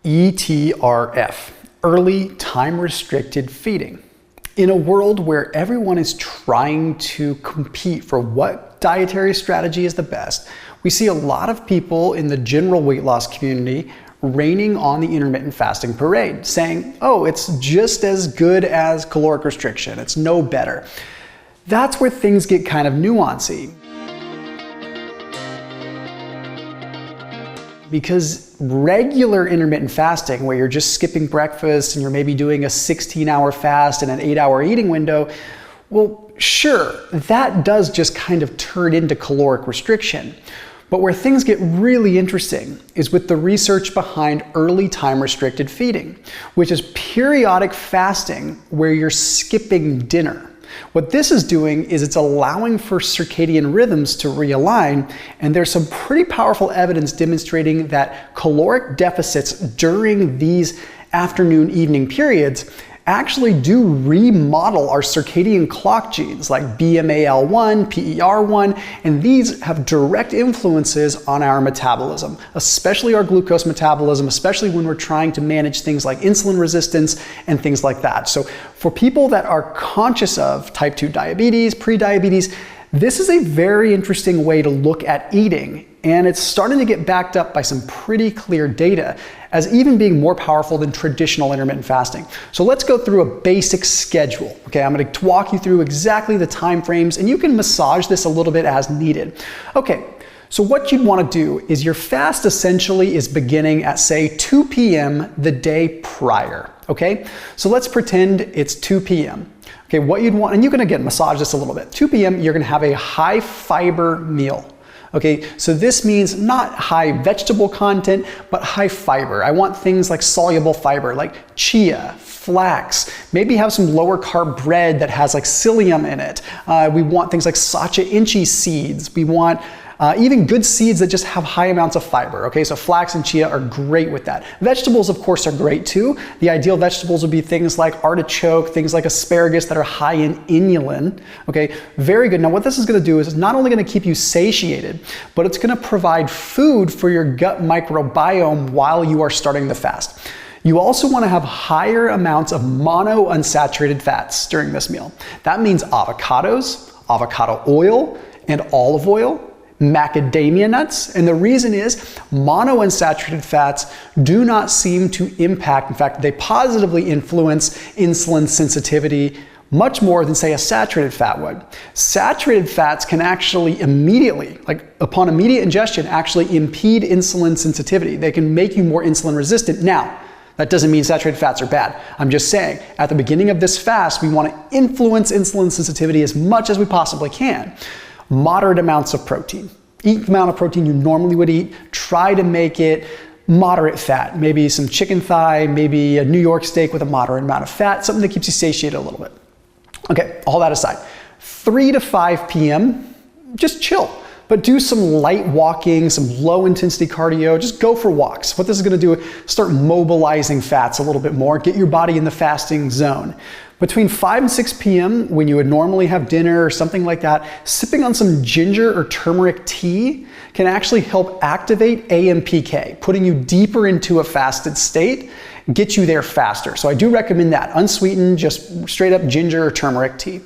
eTRF, early time-restricted feeding. In a world where everyone is trying to compete for what dietary strategy is the best, we see a lot of people in the general weight loss community raining on the intermittent fasting parade, saying, oh, it's just as good as caloric restriction, it's no better. That's where things get kind of nuancy. Because regular intermittent fasting, where you're just skipping breakfast and you're maybe doing a 16-hour fast and an 8-hour eating window, well, sure, that does just kind of turn into caloric restriction. But where things get really interesting is with the research behind early time-restricted feeding, which is periodic fasting where you're skipping dinner. What this is doing is it's allowing for circadian rhythms to realign, and there's some pretty powerful evidence demonstrating that caloric deficits during these afternoon-evening periods actually do remodel our circadian clock genes like BMAL1, PER1, and these have direct influences on our metabolism, especially our glucose metabolism, especially when we're trying to manage things like insulin resistance and things like that. So for people that are conscious of type 2 diabetes, pre-diabetes, this is a very interesting way to look at eating, and it's starting to get backed up by some pretty clear data as even being more powerful than traditional intermittent fasting. So let's go through a basic schedule. Okay, I'm going to walk you through exactly the time frames, and you can massage this a little bit as needed. Okay, so what you'd want to do is your fast essentially is beginning at, say, 2 p.m. the day prior. Okay, so let's pretend it's 2 p.m. Okay, what you'd want, and you can again massage this a little bit. 2 p.m. you're going to have a high fiber meal. Okay, so this means not high vegetable content, but high fiber. I want things like soluble fiber, like chia, flax, maybe have some lower carb bread that has like psyllium in it. We want things like sacha inchi seeds. We want even good seeds that just have high amounts of fiber. Okay, so flax and chia are great with that. Vegetables, of course, are great too. The ideal vegetables would be things like artichoke, things like asparagus that are high in inulin. Okay, very good. Now what this is going to do is it's not only going to keep you satiated, but it's going to provide food for your gut microbiome while you are starting the fast. You also want to have higher amounts of monounsaturated fats during this meal. That means avocados, avocado oil, and olive oil, macadamia nuts, and the reason is monounsaturated fats do not seem to impact, in fact, they positively influence insulin sensitivity much more than, say, a saturated fat would. Saturated fats can actually immediately, like upon immediate ingestion, actually impede insulin sensitivity. They can make you more insulin resistant. Now, that doesn't mean saturated fats are bad. I'm just saying, at the beginning of this fast, we want to influence insulin sensitivity as much as we possibly can. Moderate amounts of protein. Eat the amount of protein you normally would eat. Try to make it moderate fat. Maybe some chicken thigh, maybe a New York steak with a moderate amount of fat, something that keeps you satiated a little bit. Okay, all that aside. 3 to 5 p.m., just chill. But do some light walking, some low intensity cardio, just go for walks. What this is going to do is start mobilizing fats a little bit more, get your body in the fasting zone. Between 5 and 6 p.m., when you would normally have dinner or something like that, sipping on some ginger or turmeric tea can actually help activate AMPK, putting you deeper into a fasted state, get you there faster. So I do recommend that, unsweetened, just straight up ginger or turmeric tea.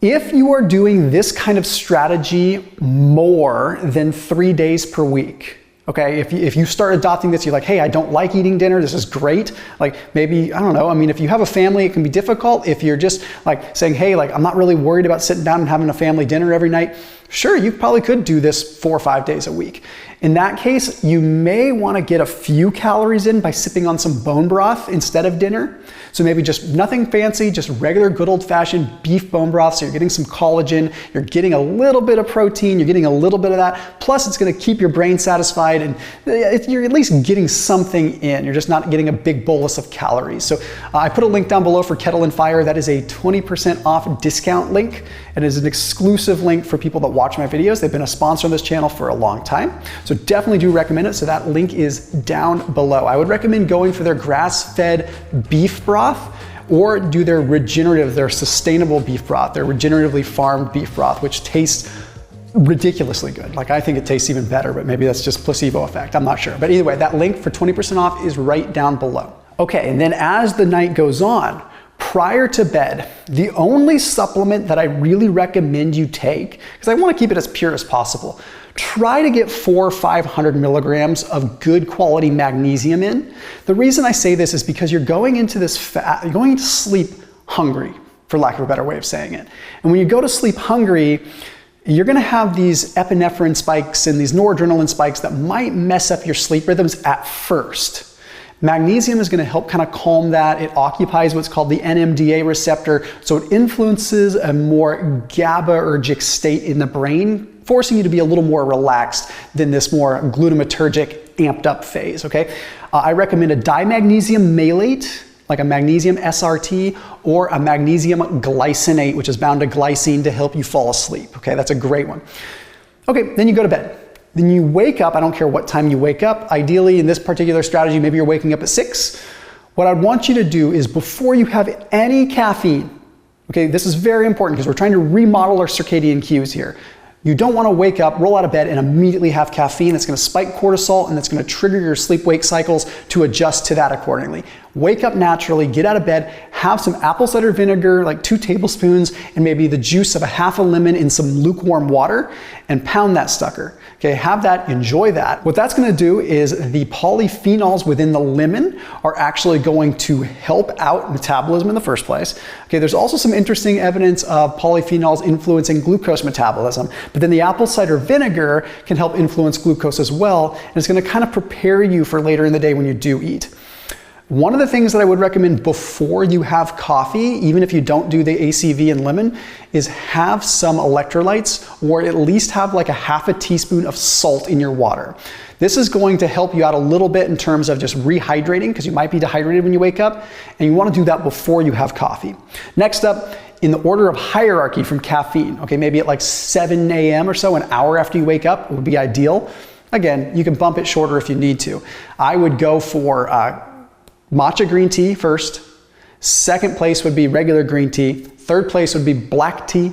If you are doing this kind of strategy more than 3 days per week, okay, if you start adopting this, you're like, hey, I don't like eating dinner, this is great. Like maybe, I don't know, I mean, if you have a family, it can be difficult. If you're just like saying, hey, like I'm not really worried about sitting down and having a family dinner every night, sure, you probably could do this 4 or 5 days a week. In that case, you may want to get a few calories in by sipping on some bone broth instead of dinner. So maybe just nothing fancy, just regular good old-fashioned beef bone broth. So you're getting some collagen, you're getting a little bit of protein, you're getting a little bit of that. Plus it's going to keep your brain satisfied and you're at least getting something in. You're just not getting a big bolus of calories. So I put a link down below for Kettle Fire. That is a 20% off discount link. It is an exclusive link for people that watch my videos. They've been a sponsor on this channel for a long time. So definitely do recommend it. So that link is down below. I would recommend going for their grass-fed beef broth or do their regenerative, their sustainable beef broth, their regeneratively farmed beef broth, which tastes ridiculously good. Like, I think it tastes even better, but maybe that's just placebo effect. I'm not sure. But either way, that link for 20% off is right down below. Okay, and then as the night goes on, prior to bed, the only supplement that I really recommend you take, because I want to keep it as pure as possible, try to get 400 or 500 milligrams of good quality magnesium in. The reason I say this is because you're going into you're going into sleep hungry, for lack of a better way of saying it. And when you go to sleep hungry, you're going to have these epinephrine spikes and these noradrenaline spikes that might mess up your sleep rhythms at first. Magnesium is going to help kind of calm that. It occupies what's called the NMDA receptor, so it influences a more GABAergic state in the brain, forcing you to be a little more relaxed than this more glutamatergic, amped up phase, okay? I recommend a dimagnesium malate, like a magnesium SRT, or a magnesium glycinate, which is bound to glycine to help you fall asleep, okay? That's a great one. Okay, then you go to bed. Then you wake up, I don't care what time you wake up. Ideally, in this particular strategy, maybe you're waking up at 6. What I'd want you to do is before you have any caffeine, okay, this is very important because we're trying to remodel our circadian cues here. You don't want to wake up, roll out of bed, and immediately have caffeine. That's going to spike cortisol and that's going to trigger your sleep-wake cycles to adjust to that accordingly. Wake up naturally, get out of bed, have some apple cider vinegar, like 2 tablespoons, and maybe the juice of a half a lemon in some lukewarm water, and pound that sucker. Okay, have that, enjoy that. What that's going to do is the polyphenols within the lemon are actually going to help out metabolism in the first place. Okay, there's also some interesting evidence of polyphenols influencing glucose metabolism, but then the apple cider vinegar can help influence glucose as well, and it's going to kind of prepare you for later in the day when you do eat. One of the things that I would recommend before you have coffee, even if you don't do the ACV and lemon, is have some electrolytes, or at least have like a half a teaspoon of salt in your water. This is going to help you out a little bit in terms of just rehydrating, because you might be dehydrated when you wake up, and you want to do that before you have coffee. Next up, in the order of hierarchy from caffeine, okay, maybe at like 7 a.m. or so, an hour after you wake up would be ideal. Again, you can bump it shorter if you need to. I would go for matcha green tea first. Second place would be regular green tea. Third place would be black tea.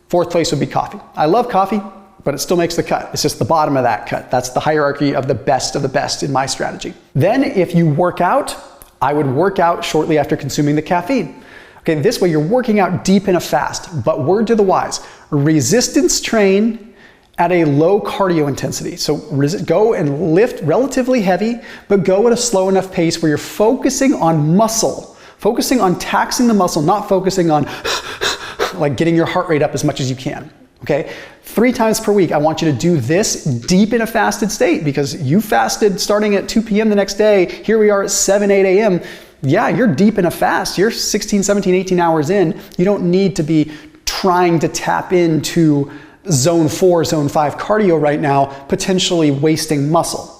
Fourth place would be coffee. I love coffee, but it still makes the cut. It's just the bottom of that cut. That's the hierarchy of the best in my strategy. Then if you work out, I would work out shortly after consuming the caffeine. Okay, this way you're working out deep in a fast, but word to the wise, resistance train at a low cardio intensity. So go and lift relatively heavy, but go at a slow enough pace where you're focusing on muscle, focusing on taxing the muscle, not focusing on like getting your heart rate up as much as you can. Okay, 3 times per week, I want you to do this deep in a fasted state, because you fasted starting at 2 p.m. the next day. Here we are at 7, 8 a.m. Yeah, you're deep in a fast. You're 16, 17, 18 hours in. You don't need to be trying to tap into zone 4, zone 5 cardio right now, potentially wasting muscle.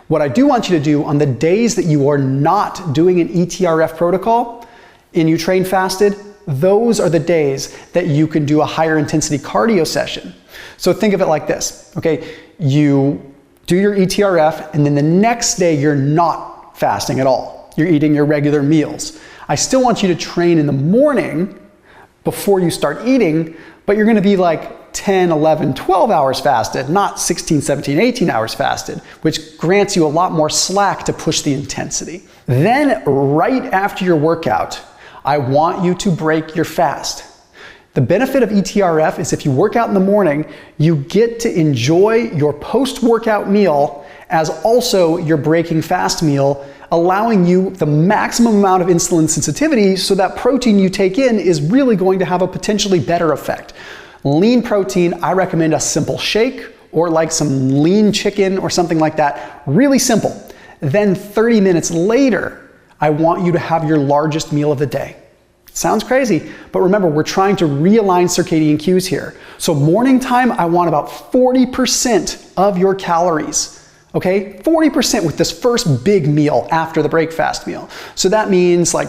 What I do want you to do on the days that you are not doing an eTRF protocol and you train fasted, those are the days that you can do a higher intensity cardio session. So think of it like this, okay? You do your eTRF and then the next day you're not fasting at all. You're eating your regular meals. I still want you to train in the morning before you start eating, but you're gonna be like 10, 11, 12 hours fasted, not 16, 17, 18 hours fasted, which grants you a lot more slack to push the intensity. Then right after your workout, I want you to break your fast. The benefit of eTRF is if you work out in the morning, you get to enjoy your post-workout meal as also your breaking fast meal, allowing you the maximum amount of insulin sensitivity so that protein you take in is really going to have a potentially better effect. Lean protein, I recommend a simple shake or like some lean chicken or something like that. Really simple. Then 30 minutes later, I want you to have your largest meal of the day. Sounds crazy, but remember, we're trying to realign circadian cues here. So morning time, I want about 40% of your calories. Okay, 40% with this first big meal after the break fast meal. So that means like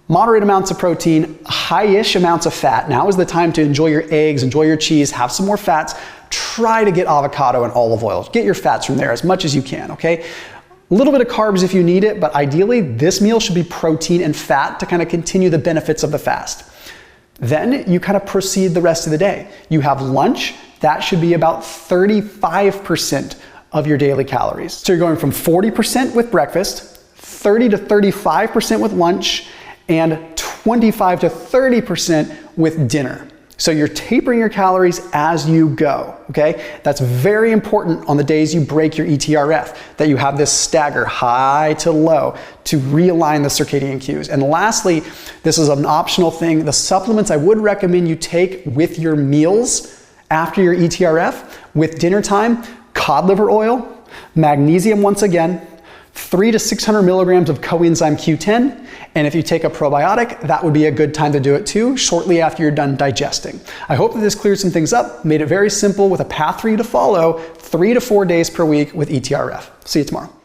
moderate amounts of protein, high-ish amounts of fat. Now is the time to enjoy your eggs, enjoy your cheese, have some more fats. Try to get avocado and olive oil. Get your fats from there as much as you can, okay? A little bit of carbs if you need it, but ideally this meal should be protein and fat to kind of continue the benefits of the fast. Then you kind of proceed the rest of the day. You have lunch, that should be about 35% of your daily calories. So you're going from 40% with breakfast, 30 to 35% with lunch, and 25 to 30% with dinner. So you're tapering your calories as you go, okay? That's very important on the days you break your eTRF, that you have this stagger high to low to realign the circadian cues. And lastly, this is an optional thing, the supplements I would recommend you take with your meals after your eTRF, with dinner time, cod liver oil, magnesium once again, 300 to 600 milligrams of coenzyme Q10, and if you take a probiotic, that would be a good time to do it too, shortly after you're done digesting. I hope that this cleared some things up, made it very simple with a path for you to follow, 3 to 4 days per week with eTRF. See you tomorrow.